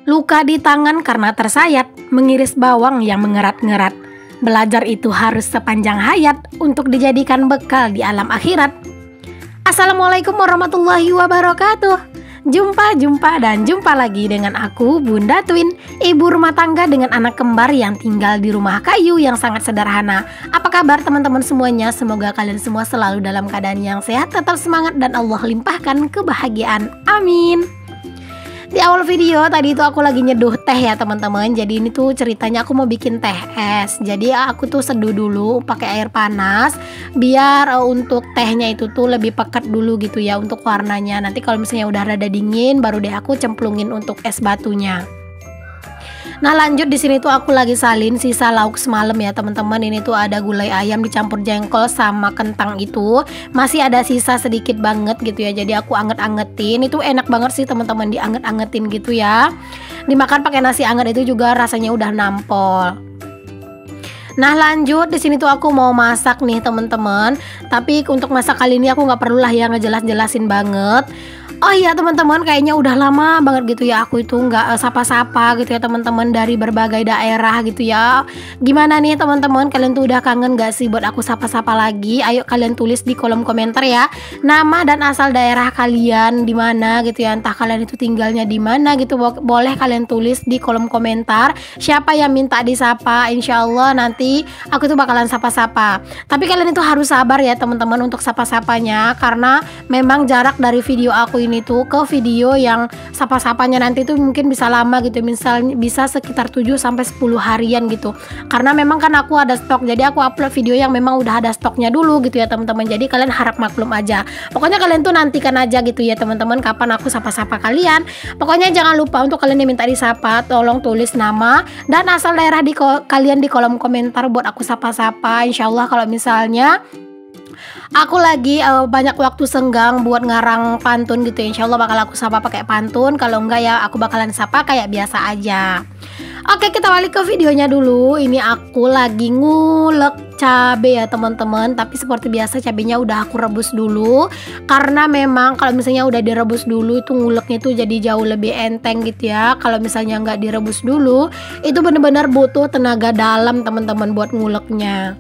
Luka di tangan karena tersayat, mengiris bawang yang mengerat-ngerat. Belajar itu harus sepanjang hayat untuk dijadikan bekal di alam akhirat. Assalamualaikum warahmatullahi wabarakatuh. Jumpa lagi dengan aku, Bunda Twin, ibu rumah tangga dengan anak kembar yang tinggal di rumah kayu yang sangat sederhana. Apa kabar teman-teman semuanya? Semoga kalian semua selalu dalam keadaan yang sehat, tetap semangat, dan Allah limpahkan kebahagiaan. Amin. Di awal video tadi itu aku lagi nyeduh teh ya teman-teman. Jadi ini tuh ceritanya aku mau bikin teh es. Jadi aku tuh seduh dulu pakai air panas biar untuk tehnya itu tuh lebih pekat dulu gitu ya untuk warnanya. Nanti kalau misalnya udah rada dingin baru deh aku cemplungin untuk es batunya. Nah lanjut di sini tuh aku lagi salin sisa lauk semalam ya teman-teman. Ini tuh ada gulai ayam dicampur jengkol sama kentang itu. Masih ada sisa sedikit banget gitu ya. Jadi aku anget-angetin. Itu enak banget sih teman-teman dianget-angetin gitu ya. Dimakan pakai nasi anget itu juga rasanya udah nampol. Nah lanjut di sini tuh aku mau masak nih teman-teman. Tapi untuk masak kali ini aku nggak perlu lah ya ngejelas-jelasin banget. Oh iya teman-teman, kayaknya udah lama banget gitu ya aku itu nggak sapa-sapa gitu ya teman-teman dari berbagai daerah gitu ya. Gimana nih teman-teman, kalian tuh udah kangen gak sih buat aku sapa-sapa lagi? Ayo kalian tulis di kolom komentar ya, nama dan asal daerah kalian di mana gitu ya. Entah kalian itu tinggalnya di mana gitu, boleh kalian tulis di kolom komentar. Siapa yang minta disapa, insya Allah nanti aku tuh bakalan sapa-sapa. Tapi kalian itu harus sabar ya teman-teman untuk sapa-sapanya, karena memang jarak dari video aku ini tuh ke video yang sapa-sapanya nanti tuh mungkin bisa lama gitu, misalnya bisa sekitar 7-10 harian gitu, karena memang kan aku ada stok. Jadi aku upload video yang memang udah ada stoknya dulu gitu ya teman-teman. Jadi kalian harap maklum aja. Pokoknya kalian tuh nantikan aja gitu ya teman-teman kapan aku sapa-sapa kalian. Pokoknya jangan lupa untuk kalian yang minta disapa, tolong tulis nama dan asal daerah kalian di kolom komentar buat aku sapa-sapa. Insya Allah kalau misalnya aku lagi banyak waktu senggang buat ngarang pantun gitu, insya Allah bakal aku sapa pakai pantun. Kalau enggak ya aku bakalan sapa kayak biasa aja. Oke, kita balik ke videonya dulu. Ini aku lagi ngulek cabe ya teman-teman. Tapi seperti biasa cabenya udah aku rebus dulu, karena memang kalau misalnya udah direbus dulu itu nguleknya itu jadi jauh lebih enteng gitu ya. Kalau misalnya nggak direbus dulu itu bener-bener butuh tenaga dalam teman-teman buat nguleknya.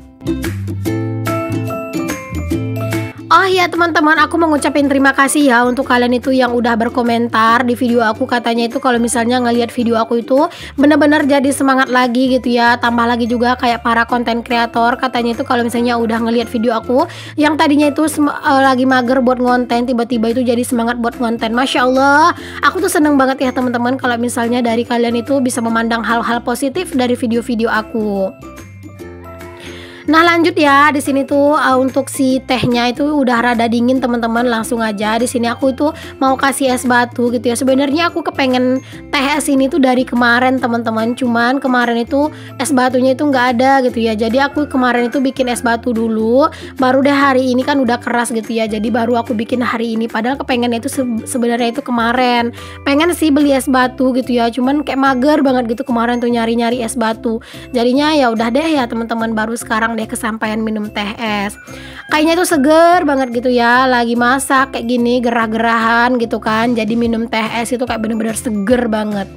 Oh iya teman-teman, aku mau ngucapin terima kasih ya untuk kalian itu yang udah berkomentar di video aku. Katanya itu kalau misalnya ngelihat video aku itu bener-bener jadi semangat lagi gitu ya. Tambah lagi juga kayak para konten kreator, katanya itu kalau misalnya udah ngelihat video aku yang tadinya itu lagi mager buat ngonten, tiba-tiba itu jadi semangat buat ngonten. Masya Allah, aku tuh seneng banget ya teman-teman kalau misalnya dari kalian itu bisa memandang hal-hal positif dari video-video aku. Nah lanjut ya, di sini tuh untuk si tehnya itu udah rada dingin teman-teman. Langsung aja di sini aku itu mau kasih es batu gitu ya. Sebenarnya aku kepengen teh es ini tuh dari kemarin teman-teman, cuman kemarin itu es batunya itu nggak ada gitu ya. Jadi aku kemarin itu bikin es batu dulu, baru deh hari ini kan udah keras gitu ya. Jadi baru aku bikin hari ini. Padahal kepengennya itu sebenarnya itu kemarin pengen sih beli es batu gitu ya, cuman kayak mager banget gitu kemarin tuh nyari-nyari es batu. Jadinya ya udah deh ya teman-teman, baru sekarang deh kesampaian minum teh es. Kayaknya itu seger banget gitu ya, lagi masak kayak gini gerah-gerahan gitu kan. Jadi minum teh es itu kayak bener-bener seger banget.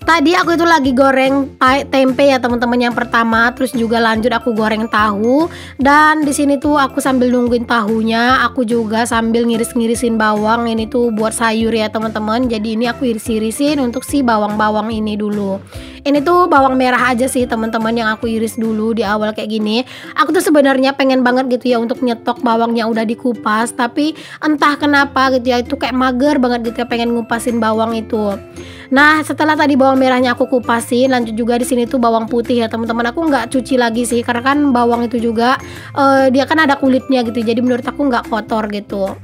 Tadi aku itu lagi goreng tempe ya teman-teman yang pertama, terus juga lanjut aku goreng tahu. Dan di sini tuh aku sambil nungguin tahunya, aku juga sambil ngiris-ngirisin bawang. Ini tuh buat sayur ya teman-teman. Jadi ini aku iris-irisin untuk si bawang-bawang ini dulu. Ini tuh bawang merah aja sih teman-teman yang aku iris dulu di awal kayak gini. Aku tuh sebenarnya pengen banget gitu ya untuk nyetok bawang yang udah dikupas, tapi entah kenapa gitu ya itu kayak mager banget gitu ya pengen ngupasin bawang itu. Nah setelah tadi bawang merahnya aku kupasin, lanjut juga di sini tuh bawang putih ya teman-teman. Aku nggak cuci lagi sih, karena kan bawang itu juga dia kan ada kulitnya gitu. Jadi menurut aku nggak kotor gitu.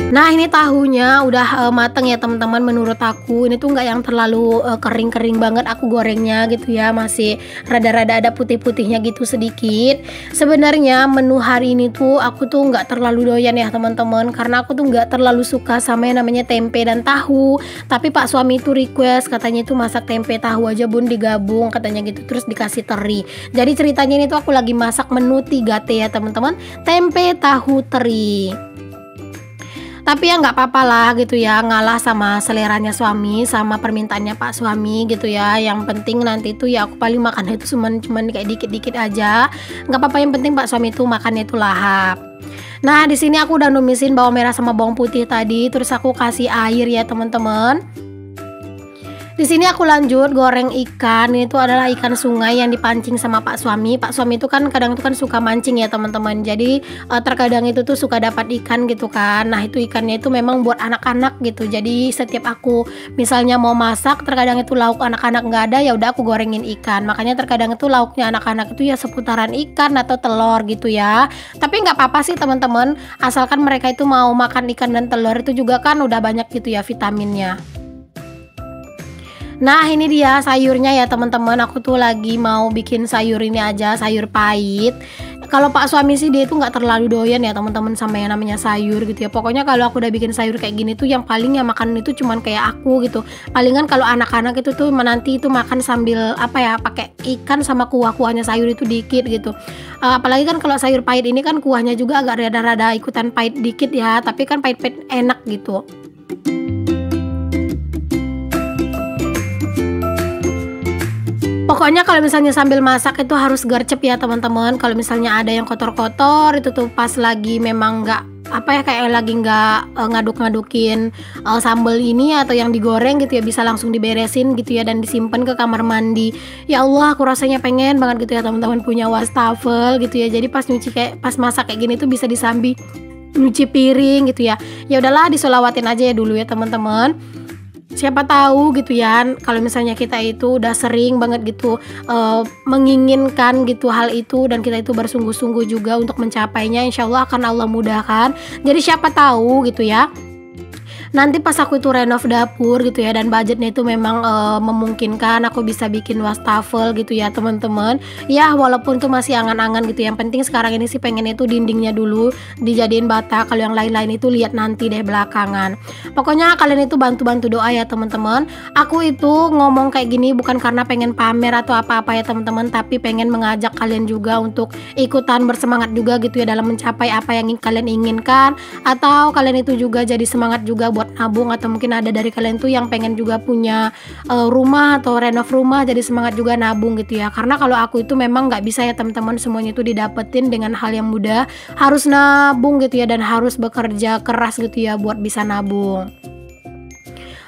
Nah ini tahunya udah mateng ya teman-teman. Menurut aku ini tuh nggak yang terlalu kering-kering banget aku gorengnya gitu ya, masih rada-rada ada putih-putihnya gitu sedikit. Sebenarnya menu hari ini tuh aku tuh nggak terlalu doyan ya teman-teman, karena aku tuh nggak terlalu suka sama yang namanya tempe dan tahu. Tapi pak suami itu request, katanya itu masak tempe tahu aja bun digabung katanya gitu, terus dikasih teri. Jadi ceritanya ini tuh aku lagi masak menu 3T ya teman-teman, tempe tahu teri. Tapi ya nggak apa-apa lah gitu ya, ngalah sama seleranya suami, sama permintaannya Pak suami gitu ya. Yang penting nanti itu ya aku paling makan itu cuman kayak dikit-dikit aja. Nggak apa-apa, yang penting Pak suami itu makannya itu lahap. Nah, di sini aku udah numisin bawang merah sama bawang putih tadi, terus aku kasih air ya teman-teman. Di sini aku lanjut goreng ikan. Itu adalah ikan sungai yang dipancing sama Pak suami. Pak suami itu kan kadang itu kan suka mancing ya teman-teman. Jadi terkadang itu tuh suka dapat ikan gitu kan. Nah, itu ikannya itu memang buat anak-anak gitu. Jadi setiap aku misalnya mau masak, terkadang itu lauk anak-anak nggak ada, ya udah aku gorengin ikan. Makanya terkadang itu lauknya anak-anak itu ya seputaran ikan atau telur gitu ya. Tapi nggak apa-apa sih teman-teman, asalkan mereka itu mau makan ikan dan telur, itu juga kan udah banyak gitu ya vitaminnya. Nah, ini dia sayurnya ya teman-teman. Aku tuh lagi mau bikin sayur ini aja, sayur pahit. Kalau Pak suami sih dia itu nggak terlalu doyan ya teman-teman sama yang namanya sayur gitu ya. Pokoknya kalau aku udah bikin sayur kayak gini tuh yang paling yang makan itu cuman kayak aku gitu. Palingan kalau anak-anak itu tuh menanti itu makan sambil apa ya, pakai ikan sama kuah-kuahnya sayur itu dikit gitu. Apalagi kan kalau sayur pahit ini kan kuahnya juga agak rada-rada ikutan pahit dikit ya, tapi kan pahit-pahit enak gitu. Pokoknya kalau misalnya sambil masak itu harus gercep ya teman-teman. Kalau misalnya ada yang kotor-kotor itu tuh pas lagi memang nggak apa ya, kayak lagi nggak ngaduk-ngadukin sambal ini atau yang digoreng gitu ya, bisa langsung diberesin gitu ya dan disimpan ke kamar mandi. Ya Allah, aku rasanya pengen banget gitu ya teman-teman punya wastafel gitu ya. Jadi pas nyuci kayak pas masak kayak gini tuh bisa disambi nyuci piring gitu ya. Ya udahlah, disolawatin aja ya dulu ya teman-teman. Siapa tahu gitu ya, kalau misalnya kita itu udah sering banget gitu menginginkan gitu hal itu, dan kita itu bersungguh-sungguh juga untuk mencapainya, insya Allah akan Allah mudahkan. Jadi siapa tahu gitu ya, nanti pas aku itu renov dapur gitu ya dan budgetnya itu memang memungkinkan, aku bisa bikin wastafel gitu ya teman-teman. Ya walaupun tuh masih angan-angan gitu, yang penting sekarang ini sih pengen itu dindingnya dulu dijadiin bata. Kalau yang lain-lain itu lihat nanti deh belakangan. Pokoknya kalian itu bantu-bantu doa ya teman-teman. Aku itu ngomong kayak gini bukan karena pengen pamer atau apa-apa ya teman-teman, tapi pengen mengajak kalian juga untuk ikutan bersemangat juga gitu ya dalam mencapai apa yang kalian inginkan, atau kalian itu juga jadi semangat juga buat nabung, atau mungkin ada dari kalian tuh yang pengen juga punya rumah atau renov rumah, jadi semangat juga nabung gitu ya. Karena kalau aku itu memang nggak bisa ya teman-teman semuanya itu didapetin dengan hal yang mudah, harus nabung gitu ya dan harus bekerja keras gitu ya buat bisa nabung.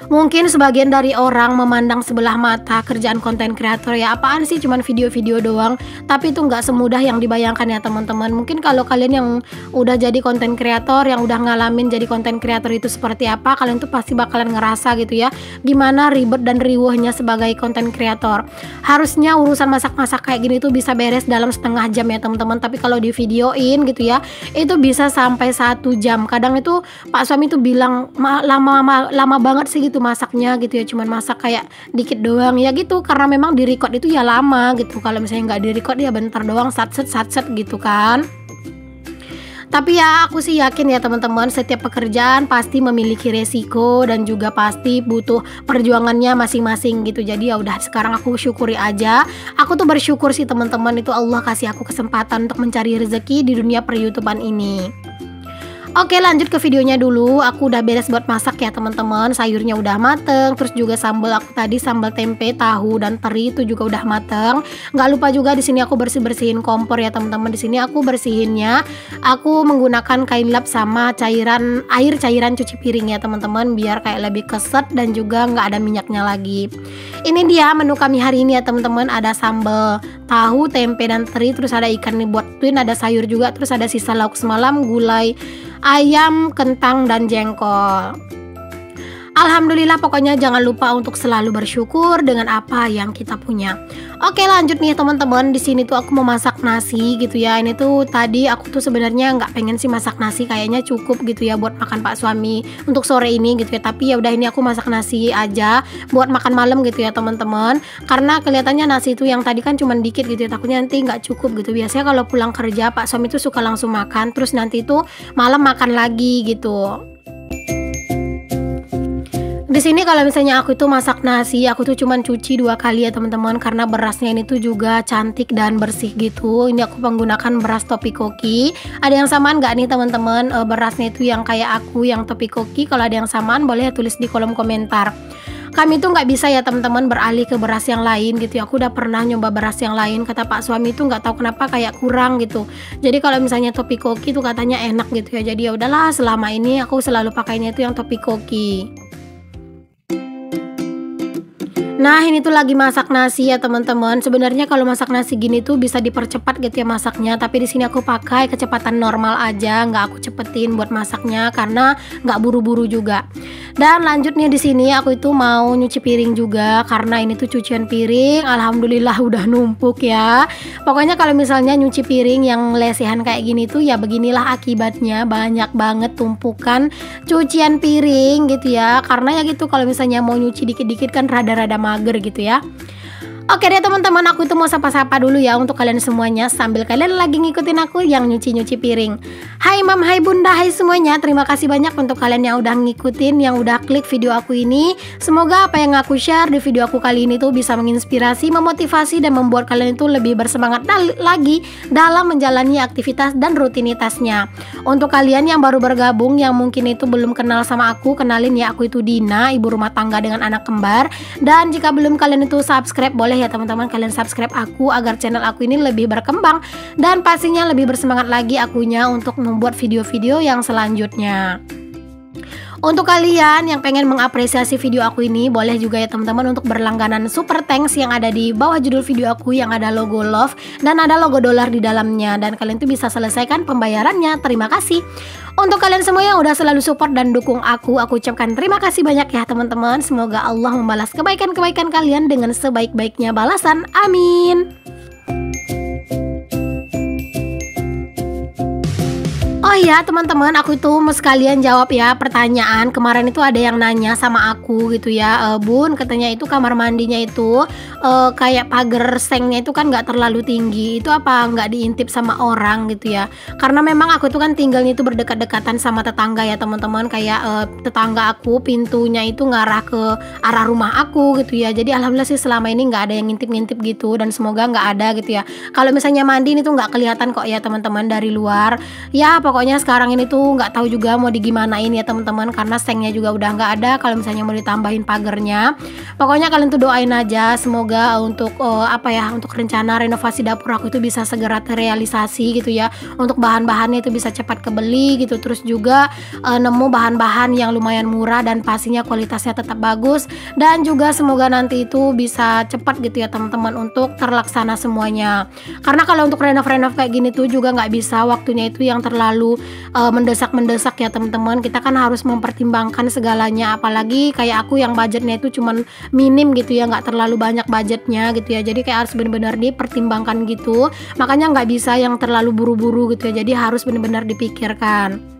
Mungkin sebagian dari orang memandang sebelah mata kerjaan konten kreator ya, apaan sih cuman video-video doang, tapi itu nggak semudah yang dibayangkan ya teman-teman. Mungkin kalau kalian yang udah jadi konten kreator, yang udah ngalamin jadi konten kreator itu seperti apa, kalian tuh pasti bakalan ngerasa gitu ya gimana ribet dan riuhnya sebagai konten kreator. Harusnya urusan masak-masak kayak gini tuh bisa beres dalam setengah jam ya teman-teman, tapi kalau di videoin gitu ya itu bisa sampai 1 jam. Kadang itu Pak suami tuh bilang lama banget sih gitu masaknya gitu ya, cuman masak kayak dikit doang ya gitu, karena memang di record itu ya lama gitu. Kalau misalnya nggak di record ya bentar doang, satset gitu kan. Tapi ya aku sih yakin ya teman-teman, setiap pekerjaan pasti memiliki resiko dan juga pasti butuh perjuangannya masing-masing gitu. Jadi ya udah, sekarang aku syukuri aja. Aku tuh bersyukur sih teman-teman, itu Allah kasih aku kesempatan untuk mencari rezeki di dunia per-YouTubean ini. Oke, lanjut ke videonya dulu. Aku udah beres buat masak ya teman-teman. Sayurnya udah mateng, terus juga sambal aku tadi sambal tempe, tahu dan teri itu juga udah mateng. Nggak lupa juga di sini aku bersihin kompor ya teman-teman. Di sini aku bersihinnya, aku menggunakan kain lap sama air cairan cuci piring ya teman-teman, biar kayak lebih keset dan juga nggak ada minyaknya lagi. Ini dia menu kami hari ini ya teman-teman. Ada sambal tahu, tempe dan teri, terus ada ikan nih buat twin, ada sayur juga, terus ada sisa lauk semalam, gulai ayam, kentang dan jengkol. Alhamdulillah, pokoknya jangan lupa untuk selalu bersyukur dengan apa yang kita punya. Oke, lanjut nih teman-teman. Di sini tuh aku mau masak nasi gitu ya. Ini tuh tadi aku tuh sebenarnya nggak pengen sih masak nasi, kayaknya cukup gitu ya buat makan Pak suami untuk sore ini gitu ya. Tapi ya udah, ini aku masak nasi aja buat makan malam gitu ya teman-teman. Karena kelihatannya nasi itu yang tadi kan cuma dikit gitu ya, takutnya nanti nggak cukup gitu. Biasanya kalau pulang kerja Pak suami tuh suka langsung makan, terus nanti tuh malam makan lagi gitu. Di di sini kalau misalnya aku tuh masak nasi, aku tuh cuman cuci 2 kali ya teman-teman, karena berasnya ini tuh juga cantik dan bersih gitu. Ini aku menggunakan beras Topikoki. Ada yang samaan nggak nih teman-teman, berasnya itu yang kayak aku yang Topikoki? Kalau ada yang samaan boleh ya tulis di kolom komentar. Kami tuh nggak bisa ya teman-teman beralih ke beras yang lain gitu ya. Aku udah pernah nyoba beras yang lain, kata pak suami tuh nggak tahu kenapa kayak kurang gitu. Jadi kalau misalnya Topikoki tuh katanya enak gitu ya. Jadi ya udahlah, selama ini aku selalu pakainya itu yang Topikoki. Nah ini tuh lagi masak nasi ya teman-teman. Sebenarnya kalau masak nasi gini tuh bisa dipercepat gitu ya masaknya, tapi di sini aku pakai kecepatan normal aja, nggak aku cepetin buat masaknya karena nggak buru-buru juga. Dan lanjutnya di sini aku itu mau nyuci piring juga, karena ini tuh cucian piring alhamdulillah udah numpuk ya. Pokoknya kalau misalnya nyuci piring yang lesehan kayak gini tuh ya beginilah akibatnya, banyak banget tumpukan cucian piring gitu ya. Karena ya gitu, kalau misalnya mau nyuci dikit-dikit kan rada-rada mager gitu ya. Oke deh teman-teman, aku itu mau sapa-sapa dulu ya untuk kalian semuanya sambil kalian lagi ngikutin aku yang nyuci-nyuci piring. Hai mam, hai bunda, hai semuanya. Terima kasih banyak untuk kalian yang udah ngikutin, yang udah klik video aku ini. Semoga apa yang aku share di video aku kali ini tuh bisa menginspirasi, memotivasi, dan membuat kalian itu lebih bersemangat lagi dalam menjalani aktivitas dan rutinitasnya. Untuk kalian yang baru bergabung, yang mungkin itu belum kenal sama aku, kenalin ya, aku itu Dina, ibu rumah tangga dengan anak kembar. Dan jika belum kalian itu subscribe, boleh ya teman-teman kalian subscribe aku agar channel aku ini lebih berkembang dan pastinya lebih bersemangat lagi akunya untuk membuat video-video yang selanjutnya. Untuk kalian yang pengen mengapresiasi video aku ini, boleh juga ya teman-teman untuk berlangganan super thanks yang ada di bawah judul video aku yang ada logo love dan ada logo dolar di dalamnya, dan kalian tuh bisa selesaikan pembayarannya. Terima kasih. Untuk kalian semua yang udah selalu support dan dukung aku ucapkan terima kasih banyak ya teman-teman. Semoga Allah membalas kebaikan-kebaikan kalian dengan sebaik-baiknya balasan. Amin. Oh iya teman-teman, aku itu mau sekalian jawab ya pertanyaan. Kemarin itu ada yang nanya sama aku gitu ya, Bun, katanya itu kamar mandinya itu kayak pagar sengnya itu kan nggak terlalu tinggi, itu apa nggak diintip sama orang gitu ya? Karena memang aku tuh kan tinggalnya itu berdekat-dekatan sama tetangga ya teman-teman. Kayak tetangga aku pintunya itu ngarah ke arah rumah aku gitu ya. Jadi alhamdulillah sih selama ini nggak ada yang ngintip-ngintip gitu, dan semoga nggak ada gitu ya. Kalau misalnya mandi ini tuh nggak kelihatan kok ya teman-teman dari luar. Ya pokoknya sekarang ini tuh nggak tahu juga mau digimanain ya teman-teman, karena sengnya juga udah nggak ada. Kalau misalnya mau ditambahin pagernya, pokoknya kalian tuh doain aja semoga untuk untuk rencana renovasi dapur aku itu bisa segera terrealisasi gitu ya. Untuk bahan-bahannya itu bisa cepat kebeli gitu, terus juga nemu bahan-bahan yang lumayan murah dan pastinya kualitasnya tetap bagus, dan juga semoga nanti itu bisa cepat gitu ya teman-teman untuk terlaksana semuanya. Karena kalau untuk renov-renov kayak gini tuh juga nggak bisa waktunya itu yang terlalu mendesak-mendesak ya teman-teman. Kita kan harus mempertimbangkan segalanya, apalagi kayak aku yang budgetnya itu cuman minim gitu ya, nggak terlalu banyak budgetnya gitu ya. Jadi kayak harus benar-benar dipertimbangkan gitu, makanya nggak bisa yang terlalu buru-buru gitu ya. Jadi harus benar-benar dipikirkan.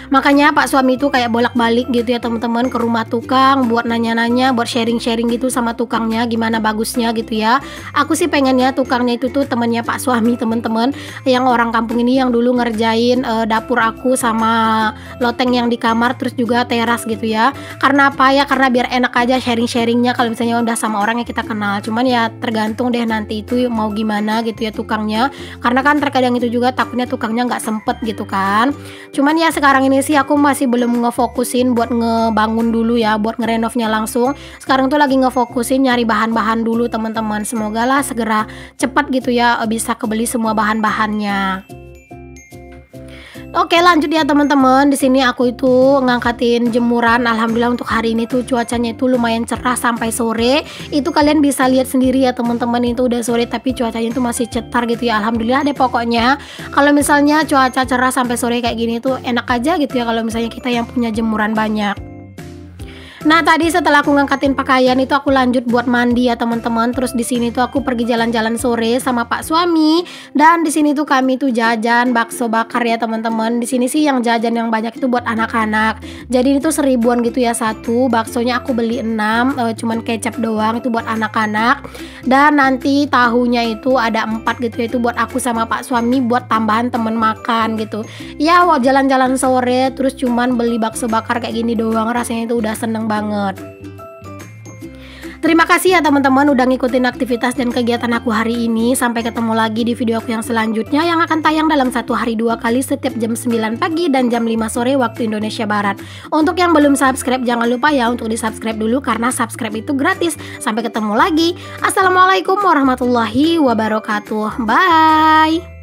Makanya pak suami itu kayak bolak-balik gitu ya teman-teman ke rumah tukang buat nanya-nanya, buat sharing-sharing gitu sama tukangnya gimana bagusnya gitu ya. Aku sih pengennya tukangnya itu tuh temennya pak suami teman-teman, yang orang kampung ini yang dulu ngerjain dapur aku sama loteng yang di kamar, terus juga teras gitu ya. Karena apa ya, karena biar enak aja sharing-sharingnya kalau misalnya udah sama orang yang kita kenal. Cuman ya tergantung deh nanti itu mau gimana gitu ya tukangnya, karena kan terkadang itu juga takutnya tukangnya nggak sempet gitu kan. Cuman ya sekarang ini sih aku masih belum ngefokusin buat ngebangun dulu ya, buat ngerenovnya langsung. Sekarang tuh lagi ngefokusin nyari bahan-bahan dulu teman-teman. Semoga lah segera cepat gitu ya bisa kebeli semua bahan-bahannya. Oke lanjut ya teman-teman. Di sini aku itu ngangkatin jemuran. Alhamdulillah untuk hari ini tuh cuacanya itu lumayan cerah sampai sore. Itu kalian bisa lihat sendiri ya teman-teman, itu udah sore tapi cuacanya itu masih cetar gitu ya. Alhamdulillah deh pokoknya. Kalau misalnya cuaca cerah sampai sore kayak gini tuh enak aja gitu ya kalau misalnya kita yang punya jemuran banyak. Nah tadi setelah aku ngangkatin pakaian itu aku lanjut buat mandi ya teman-teman. Terus di sini tuh aku pergi jalan-jalan sore sama pak suami, dan di sini tuh kami tuh jajan bakso bakar ya teman-teman. Di sini sih yang jajan yang banyak itu buat anak-anak. Jadi itu 1000-an gitu ya satu baksonya. Aku beli 6, cuman kecap doang itu buat anak-anak. Dan nanti tahunya itu ada 4 gitu ya, itu buat aku sama pak suami buat tambahan temen makan gitu. Ya jalan-jalan sore terus cuman beli bakso bakar kayak gini doang, rasanya itu udah seneng banget banget. Terima kasih ya teman-teman udah ngikutin aktivitas dan kegiatan aku hari ini. Sampai ketemu lagi di video aku yang selanjutnya yang akan tayang dalam satu hari 2 kali setiap jam 9 pagi dan jam 5 sore waktu Indonesia Barat. Untuk yang belum subscribe jangan lupa ya untuk di subscribe dulu karena subscribe itu gratis. Sampai ketemu lagi. Assalamualaikum warahmatullahi wabarakatuh. Bye.